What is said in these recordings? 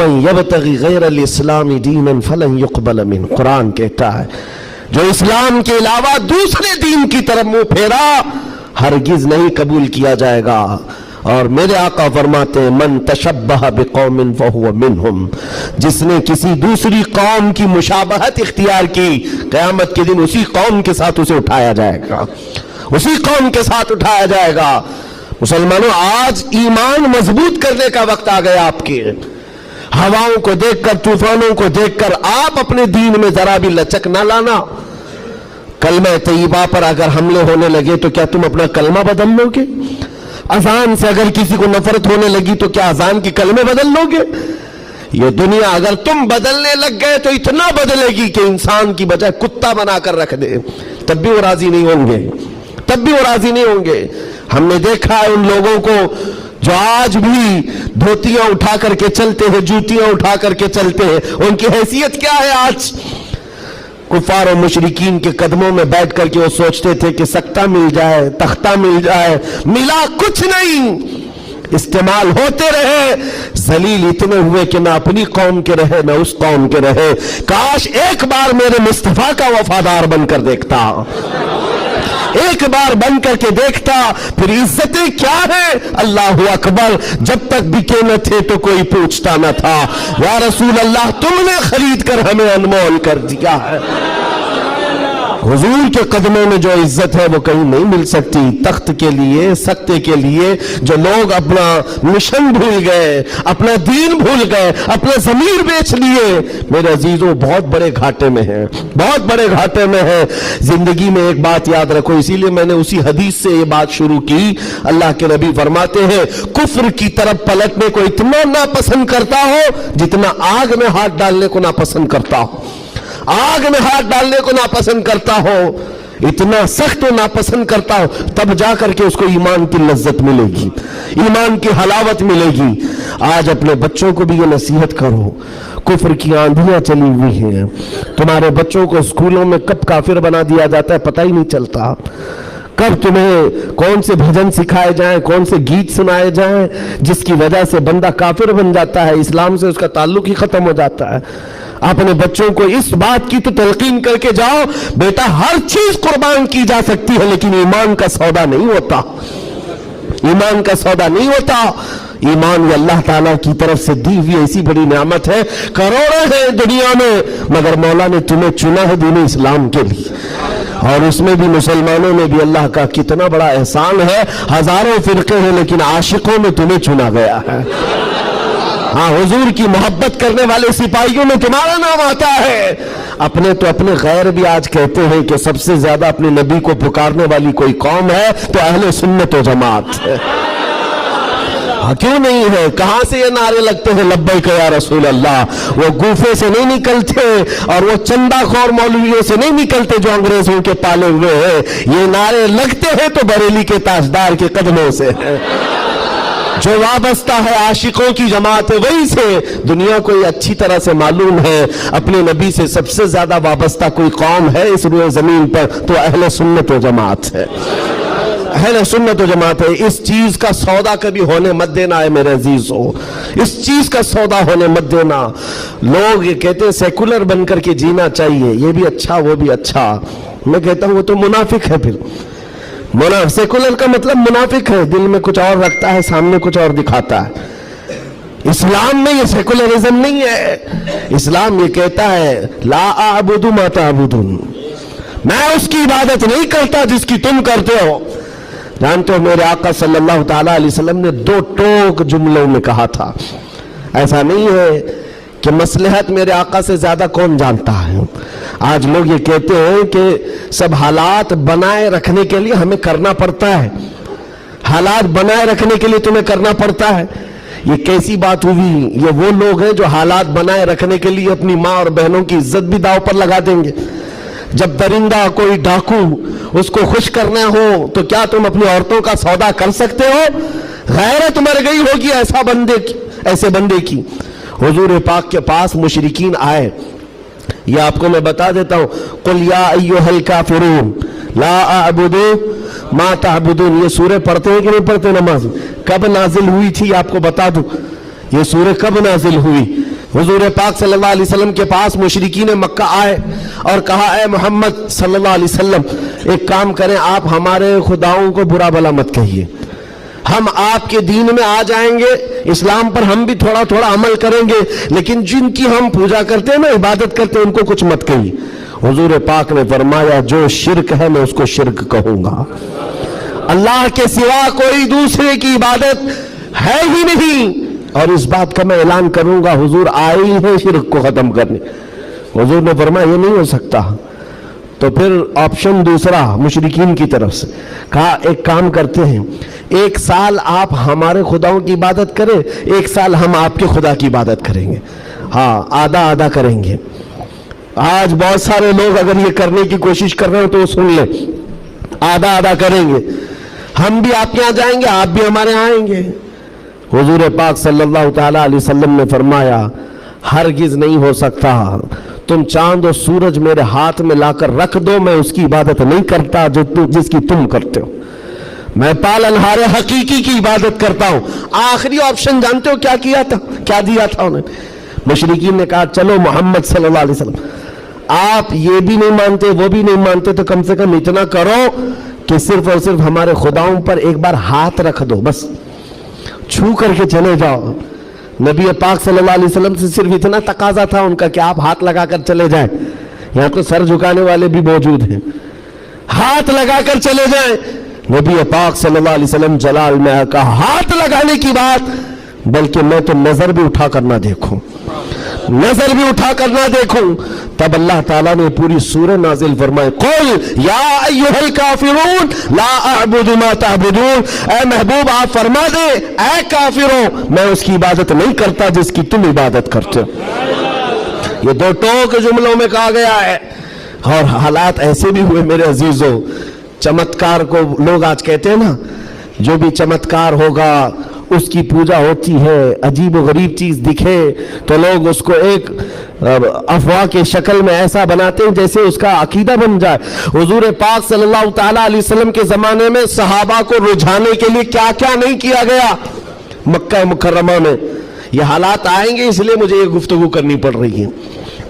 وَمَن يَبْتَغِ غَيْرَ الْإِسْلَامِ دِينًا فَلَن يُقْبَلَ مِنْهُ، قرآن کہتا ہے جو اسلام کے علاوہ دوسرے دین کی طرف منہ پھیرا ہرگز نہیں قبول کیا جائے گا۔ اور میرے آقا فرماتے ہیں من تشبہ بقوم فہو منہم، جس نے کسی دوسری قوم کی مشابہت اختیار کی قیامت کے دن اسی قوم کے ساتھ اسے اٹھایا جائے گا، اسی قوم کے ساتھ اٹھایا جائے گا۔ مسلمانوں، آج ایمان مضبوط کرنے کا وقت آ گیا آپ کے۔ ہواؤں کو دیکھ کر، طوفانوں کو دیکھ کر آپ اپنے دین میں ذرا بھی لچک نہ لانا۔ کلمہ طیبہ پر اگر حملے ہونے لگے تو کیا تم اپنا کلمہ بدل لو گے؟ اذان سے اگر کسی کو نفرت ہونے لگی تو کیا اذان کی کلمے بدل لو گے؟ یہ دنیا اگر تم بدلنے لگ گئے تو اتنا بدلے گی کہ انسان کی بجائے کتا بنا کر رکھ دے، تب بھی وہ راضی نہیں ہوں گے، تب بھی وہ راضی نہیں ہوں گے۔ ہم نے دیکھا ہے ان لوگوں کو جو آج بھی دھوتیاں اٹھا کر کے چلتے ہیں، جوتیاں اٹھا کر کے چلتے ہیں، ان کی حیثیت کیا ہے؟ آج کفار و مشرکین کے قدموں میں بیٹھ کر کے وہ سوچتے تھے کہ سکتہ مل جائے، تختہ مل جائے، ملا کچھ نہیں، استعمال ہوتے رہے، ذلیل اتنے ہوئے کہ نہ اپنی قوم کے رہے نہ اس قوم کے رہے۔ کاش ایک بار میرے مصطفیٰ کا وفادار بن کر دیکھتا، ایک بار بن کر کے دیکھتا، پھر عزتیں کیا ہیں؟ اللہ اکبر، جب تک بکے نہ تھے تو کوئی پوچھتا نہ تھا، یا رسول اللہ تم نے خرید کر ہمیں انمول کر دیا ہے۔ حضور کے قدموں میں جو عزت ہے وہ کہیں نہیں مل سکتی۔ تخت کے لیے، سکتے کے لیے جو لوگ اپنا مشن بھول گئے، اپنا دین بھول گئے، اپنا ضمیر بیچ لیے، میرے عزیزوں بہت بڑے گھاٹے میں ہیں، بہت بڑے گھاٹے میں ہیں۔ زندگی میں ایک بات یاد رکھو، اسی لیے میں نے اسی حدیث سے یہ بات شروع کی۔ اللہ کے نبی فرماتے ہیں کفر کی طرف پلٹنے کو اتنا ناپسند کرتا ہو جتنا آگ میں ہاتھ ڈالنے کو ناپسند کرتا ہو، آگ میں ہاتھ ڈالنے کو ناپسند کرتا ہو، اتنا سخت و ناپسند کرتا ہو، تب جا کر کے اس کو ایمان کی لذت ملے گی، ایمان کی حلاوت ملے گی۔ آج اپنے بچوں کو بھی یہ نصیحت کرو، کفر کی آندھیاں چلی ہوئی ہیں، تمہارے بچوں کو اسکولوں میں کب کافر بنا دیا جاتا ہے پتہ ہی نہیں چلتا، کب تمہیں کون سے بھجن سکھائے جائیں، کون سے گیت سنائے جائیں جس کی وجہ سے بندہ کافر بن جاتا ہے، اسلام سے اس کا تعلق ہی ختم ہو جاتا ہے۔ اپنے بچوں کو اس بات کی تو تلقین کر کے جاؤ، بیٹا ہر چیز قربان کی جا سکتی ہے لیکن ایمان کا سودا نہیں ہوتا، ایمان کا سودا نہیں ہوتا۔ ایمان یہ اللہ تعالیٰ کی طرف سے دی ہوئی ایسی بڑی نعمت ہے، کروڑوں ہیں دنیا میں مگر مولا نے تمہیں چنا ہے دین اسلام کے لیے، اور اس میں بھی مسلمانوں میں بھی اللہ کا کتنا بڑا احسان ہے، ہزاروں فرقے ہیں لیکن عاشقوں میں تمہیں چنا گیا ہے۔ ہاں، حضور کی محبت کرنے والے سپاہیوں میں تمہارا نام آتا ہے۔ اپنے تو اپنے غیر بھی آج کہتے ہیں کہ سب سے زیادہ اپنے نبی کو پکارنے والی کوئی قوم ہے تو اہل سنت و جماعت ہے۔ ہاں کیوں نہیں ہے؟ کہاں سے یہ نعرے لگتے ہیں لبیک یا رسول اللہ؟ وہ گوفے سے نہیں نکلتے اور وہ چندہ خور مولویوں سے نہیں نکلتے جو انگریزوں کے پالے ہوئے ہیں، یہ نعرے لگتے ہیں تو بریلی کے تاجدار کے قدموں سے ہیں۔ جو وابستہ ہے عاشقوں کی جماعت ہے وہی سے۔ دنیا کو یہ اچھی طرح سے معلوم ہے اپنے نبی سے سب سے زیادہ وابستہ کوئی قوم ہے اس روئے زمین پر تو اہل سنت و جماعت ہے، اہل سنت و جماعت ہے۔ اس چیز کا سودا کبھی ہونے مت دینا ہے میرے عزیزو، اس چیز کا سودا ہونے مت دینا۔ لوگ یہ کہتے ہیں سیکولر بن کر کے جینا چاہیے، یہ بھی اچھا وہ بھی اچھا، میں کہتا ہوں وہ تو منافق ہے۔ پھر سیکولر کا مطلب منافق ہے، دل میں کچھ اور رکھتا ہے سامنے کچھ اور دکھاتا ہے۔ اسلام میں یہ سیکولرزم نہیں ہے، اسلام یہ کہتا ہے لا اعبد ما تعبدون، میں اس کی عبادت نہیں کرتا جس کی تم کرتے ہو۔ جانتے ہو میرے آقا صلی اللہ تعالیٰ علیہ وسلم نے 2 ٹوک جملوں میں کہا تھا، ایسا نہیں ہے کہ مصلحت میرے آقا سے زیادہ کون جانتا ہے۔ آج لوگ یہ کہتے ہیں کہ سب حالات بنائے رکھنے کے لیے ہمیں کرنا پڑتا ہے، حالات بنائے رکھنے کے لیے تمہیں کرنا پڑتا ہے۔ یہ کیسی بات ہوئی؟ یہ وہ لوگ ہیں جو حالات بنائے رکھنے کے لیے اپنی ماں اور بہنوں کی عزت بھی داؤ پر لگا دیں گے۔ جب درندہ کوئی ڈاکو اس کو خوش کرنا ہو تو کیا تم اپنی عورتوں کا سودا کر سکتے ہو؟ غیرت مر گئی ہوگی ایسے بندے کی۔ حضور پاک کے پاس مشرکین آئے، یہ آپ کو میں بتا دیتا ہوں، قل یا ایھا الکافرون لا اعبد ما تعبدون، یہ سورہ پڑھتے ہیں کہ نہیں پڑھتے نماز؟ کب نازل ہوئی تھی آپ کو بتا دوں، یہ سورہ کب نازل ہوئی؟ حضور پاک صلی اللہ علیہ وسلم کے پاس مشرکین مکہ آئے اور کہا اے محمد صلی اللہ علیہ وسلم ایک کام کریں، آپ ہمارے خداؤں کو برا بھلا مت کہیے، ہم آپ کے دین میں آ جائیں گے، اسلام پر ہم بھی تھوڑا تھوڑا عمل کریں گے، لیکن جن کی ہم پوجا کرتے ہیں نا، عبادت کرتے ہیں، ان کو کچھ مت کہیے۔ حضور پاک نے فرمایا جو شرک ہے میں اس کو شرک کہوں گا، اللہ کے سوا کوئی دوسرے کی عبادت ہے ہی نہیں، اور اس بات کا میں اعلان کروں گا حضور آئے ہی ہیں شرک کو ختم کرنے۔ حضور نے فرمایا یہ نہیں ہو سکتا، تو پھر آپشن دوسرا مشرکین کی طرف سے کہا ایک کام کرتے ہیں، ایک سال آپ ہمارے خداؤں کی عبادت کریں، ایک سال ہم آپ کے خدا کی عبادت کریں گے، ہاں آدھا آدھا کریں گے۔ آج بہت سارے لوگ اگر یہ کرنے کی کوشش کر رہے ہیں تو سن لیں، آدھا آدھا کریں گے، ہم بھی آپ کے یہاں جائیں گے، آپ بھی ہمارے یہاں آئیں گے۔ حضور پاک صلی اللہ تعالیٰ علیہ وسلم نے فرمایا ہرگز نہیں ہو سکتا، تم چاند اور سورج میرے ہاتھ میں لا کر رکھ دو، میں اس کی عبادت نہیں کرتا جس کی تم کرتے ہو، میں پالنہار حقیقی کی عبادت کرتا ہوں۔ آخری آپشن جانتے ہو کیا کیا تھا، کیا دیا تھا انہیں؟ مشرکین نے کہا چلو محمد صلی اللہ علیہ وسلم آپ یہ بھی نہیں مانتے وہ بھی نہیں مانتے تو کم سے کم اتنا کرو کہ صرف اور صرف ہمارے خداؤں پر ایک بار ہاتھ رکھ دو، بس چھو کر کے چلے جاؤ۔ نبی پاک صلی اللہ علیہ وسلم سے صرف اتنا تقاضا تھا ان کا کہ آپ ہاتھ لگا کر چلے جائیں، یہاں تو سر جھکانے والے بھی موجود ہیں، ہاتھ لگا کر چلے جائیں۔ نبی پاک صلی اللہ علیہ وسلم جلال میں کہا ہاتھ لگانے کی بات، بلکہ میں تو نظر بھی اٹھا کر نہ دیکھوں، نظر بھی اٹھا کر نہ دیکھوں۔ تب اللہ تعالیٰ نے پوری سورہ نازل فرمائی قل یا ایھا الکافرون لا اعبد ما تعبدون، اے محبوب آپ فرما دے اے کافروں میں اس کی عبادت نہیں کرتا جس کی تم عبادت کرتے ہو۔ یہ دو ٹوک جملوں میں کہا گیا ہے، اور حالات ایسے بھی ہوئے میرے عزیزوں، چمتکار کو لوگ آج کہتے ہیں نا جو بھی چمتکار ہوگا اس کی پوجا ہوتی ہے، عجیب و غریب چیز دکھے تو لوگ اس کو ایک افواہ کے شکل میں ایسا بناتے ہیں جیسے اس کا عقیدہ بن جائے۔ حضور پاک صلی اللہ تعالیٰ علیہ وسلم کے زمانے میں صحابہ کو رجھانے کے لیے کیا کیا نہیں کیا گیا مکہ مکرمہ میں۔ یہ حالات آئیں گے اس لیے مجھے یہ گفتگو کرنی پڑ رہی ہے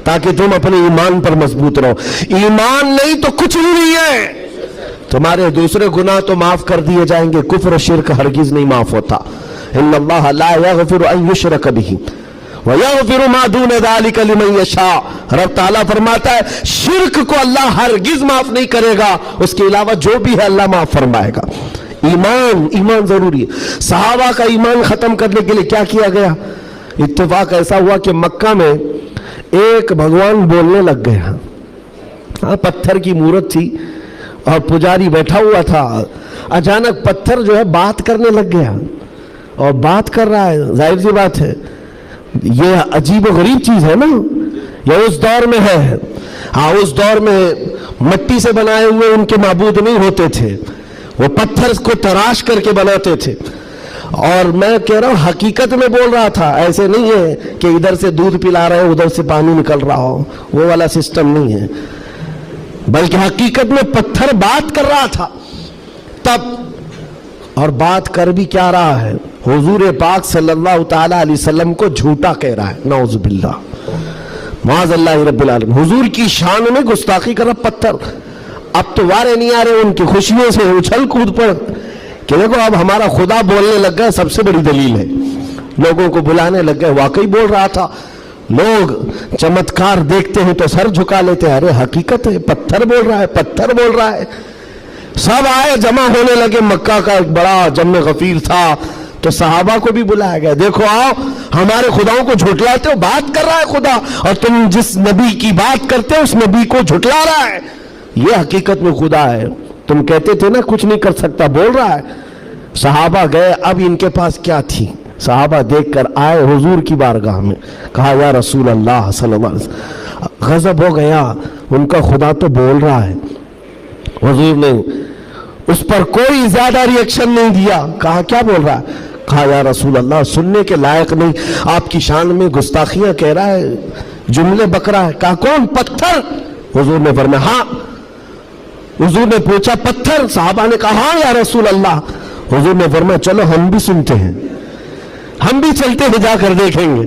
تاکہ تم اپنے ایمان پر مضبوط رہو۔ ایمان نہیں تو کچھ بھی نہیں ہے، تمہارے دوسرے گناہ تو معاف کر دیے جائیں گے، کفر و شرک ہرگز نہیں معاف ہوتا۔ ان اللہ لا یغفر ان یشرک بہ ویغفر ما دون ذلک لمن یشاء، رب تعالیٰ فرماتا ہے شرک کو اللہ ہرگز معاف نہیں کرے گا، اس کے علاوہ جو بھی ہے اللہ معاف فرمائے گا۔ ایمان ضروری ہے۔ صحابہ کا ایمان ختم کرنے کے لیے کیا کیا گیا؟ اتفاق ایسا ہوا کہ مکہ میں ایک بھگوان بولنے لگ گیا، پتھر کی مورت تھی اور پجاری بیٹھا ہوا تھا، اچانک پتھر جو ہے بات کرنے لگ گیا اور بات کر رہا ہے، ظاہر سی بات ہے یہ عجیب و غریب چیز ہے نا، یہ اس دور میں ہے۔ ہاں اس دور میں مٹی سے بنائے ہوئے ان کے معبود نہیں ہوتے تھے، وہ پتھر کو تراش کر کے بناتے تھے، اور میں کہہ رہا ہوں حقیقت میں بول رہا تھا، ایسے نہیں ہے کہ ادھر سے دودھ پلا رہے ادھر سے پانی نکل رہا ہو، وہ والا سسٹم نہیں ہے، بلکہ حقیقت میں پتھر بات کر رہا تھا۔ تب اور بات کر بھی کیا رہا ہے، حضور پاک صلی اللہ تعالیٰ علیہ وسلم کو جھوٹا کہہ رہا ہے، نعوذ باللہ معاذ اللہ رب العالمین، حضور کی شان میں گستاخی کر رہا پتھر۔ اب تو وارے نہیں آ رہے ان کی خوشیوں سے اچھل کود پڑ کہ دیکھو اب ہمارا خدا بولنے لگ گیا، سب سے بڑی دلیل ہے، لوگوں کو بلانے لگ گئے، واقعی بول رہا تھا۔ لوگ چمتکار دیکھتے ہیں تو سر جھکا لیتے ہیں، ارے حقیقت ہے پتھر بول رہا ہے، پتھر بول رہا ہے۔ سب آئے جمع ہونے لگے، مکہ کا ایک بڑا جم غفیر تھا تو صحابہ کو بھی بلایا گیا، دیکھو آؤ ہمارے خداؤں کو جھٹلاتے ہو، بات کر رہا ہے خدا، اور تم جس نبی کی بات کرتے ہو اس نبی کو جھٹلا رہا ہے، یہ حقیقت میں خدا ہے، تم کہتے تھے نا کچھ نہیں کر سکتا، بول رہا ہے۔ صحابہ گئے، اب ان کے پاس کیا تھی، صحابہ دیکھ کر آئے حضور کی بارگاہ میں، کہا یا رسول اللہ صلی اللہ علیہ وسلم، غضب ہو گیا، ان کا خدا تو بول رہا ہے۔ حضور نے اس پر کوئی زیادہ ریئیکشن نہیں دیا، کہا کیا بول رہا ہے، کہا یا رسول اللہ سننے کے لائق نہیں، آپ کی شان میں گستاخیاں کہہ رہا ہے، جملے بک رہا ہے۔ کہا کون، پتھر؟ حضور نے فرمایا ہاں۔ حضور نے پوچھا پتھر؟ صحابہ نے کہا ہاں یا رسول اللہ۔ حضور نے فرمایا چلو ہم بھی سنتے ہیں، ہم بھی چلتے ہیں، جا کر دیکھیں گے۔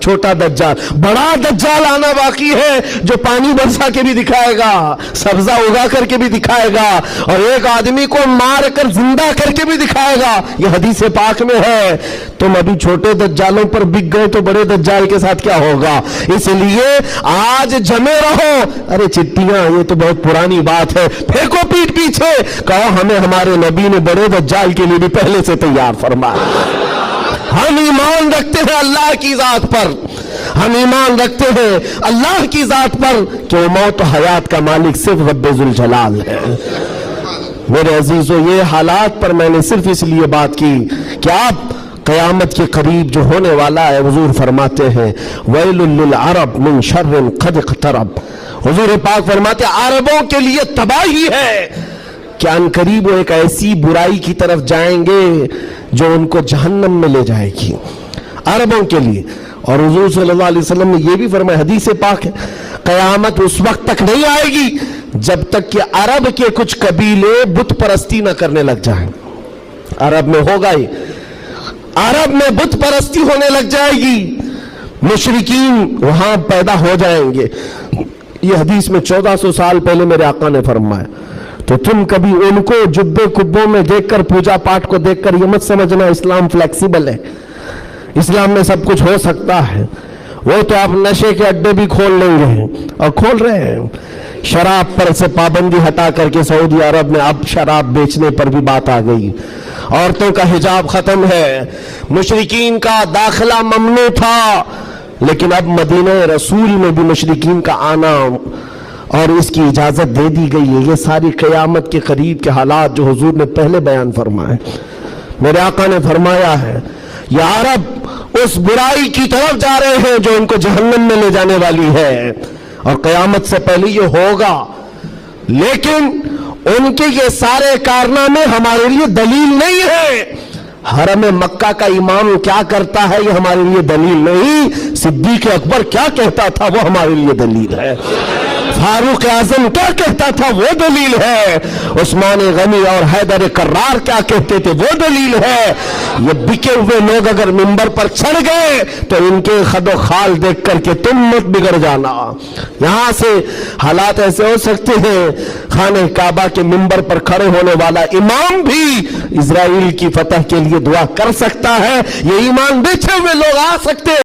چھوٹا دجال. بڑا دجال آنا باقی ہے جو پانی برسا کے بھی دکھائے گا, سبزہ اگا کر کے بھی دکھائے گا, اور ایک آدمی کو مار کر زندہ کر کے بھی دکھائے گا. یہ حدیث پاک میں ہے. تم ابھی چھوٹے دجالوں پر بک گئے تو بڑے دجال کے ساتھ کیا ہوگا؟ اس لیے آج جمے رہو. ارے چٹیاں یہ تو بہت پرانی بات ہے, پھینکو پیٹ پیچھے, کہو ہمیں ہمارے نبی نے بڑے دجال کے لیے بھی پہلے سے تیار فرمایا. ہم ایمان رکھتے ہیں اللہ کی ذات پر, ہم ایمان رکھتے ہیں اللہ کی ذات پر کہ وہ موت و حیات کا مالک صرف رب ذوالجلال ہے. میرے عزیزو, یہ حالات پر میں نے صرف اس لیے بات کی کہ آپ قیامت کے قریب جو ہونے والا ہے, حضور فرماتے ہیں ویل للعرب من شر قد اقترب. حضور پاک فرماتے ہیں عربوں کے لیے تباہی ہے کہ ان قریب وہ ایک ایسی برائی کی طرف جائیں گے جو ان کو جہنم میں لے جائے گی, عربوں کے لیے. اور حضور صلی اللہ علیہ وسلم نے یہ بھی فرمایا, حدیث پاک ہے, قیامت اس وقت تک نہیں آئے گی جب تک کہ عرب کے کچھ قبیلے بت پرستی نہ کرنے لگ جائیں. عرب میں ہوگا ہی, عرب میں بت پرستی ہونے لگ جائے گی, مشرکین وہاں پیدا ہو جائیں گے. یہ حدیث میں 1400 سال پہلے میرے آقا نے فرمایا. تو تم کبھی ان کو جبے کبوں میں دیکھ کر, پوجا پاٹ کو دیکھ کر یہ مت سمجھنا اسلام فلیکسیبل ہے, اسلام میں سب کچھ ہو سکتا ہے. وہ تو آپ نشے کے اڈے بھی کھول لیں گے, اور کھول رہے ہیں. شراب پر سے پابندی ہٹا کر کے سعودی عرب میں اب شراب بیچنے پر بھی بات آ گئی. عورتوں کا حجاب ختم ہے, مشرکین کا داخلہ ممنوع تھا, لیکن اب مدینہ رسول میں بھی مشرکین کا آنا اور اس کی اجازت دے دی گئی ہے. یہ ساری قیامت کے قریب کے حالات جو حضور نے پہلے بیان فرمائے. میرے آقا نے فرمایا ہے یہ عرب اس برائی کی طرف جا رہے ہیں جو ان کو جہنم میں لے جانے والی ہے, اور قیامت سے پہلے یہ ہوگا. لیکن ان کے یہ سارے کارنامے ہمارے لیے دلیل نہیں ہے. حرم مکہ کا امام کیا کرتا ہے یہ ہمارے لیے دلیل نہیں, صدیق اکبر کیا کہتا تھا وہ ہمارے لیے دلیل ہے, فاروق اعظم کیا کہتا تھا وہ دلیل ہے, عثمان غنی اور حیدر کرار کیا کہتے تھے وہ دلیل ہے. یہ بکے ہوئے لوگ اگر منبر پر چڑھ گئے تو ان کے خد و خال دیکھ کر کے تم مت بگڑ جانا. یہاں سے حالات ایسے ہو سکتے ہیں خانہ کعبہ کے منبر پر کھڑے ہونے والا امام بھی اسرائیل کی فتح کے لیے دعا کر سکتا ہے. یہ ایمان بیچے ہوئے لوگ آ سکتے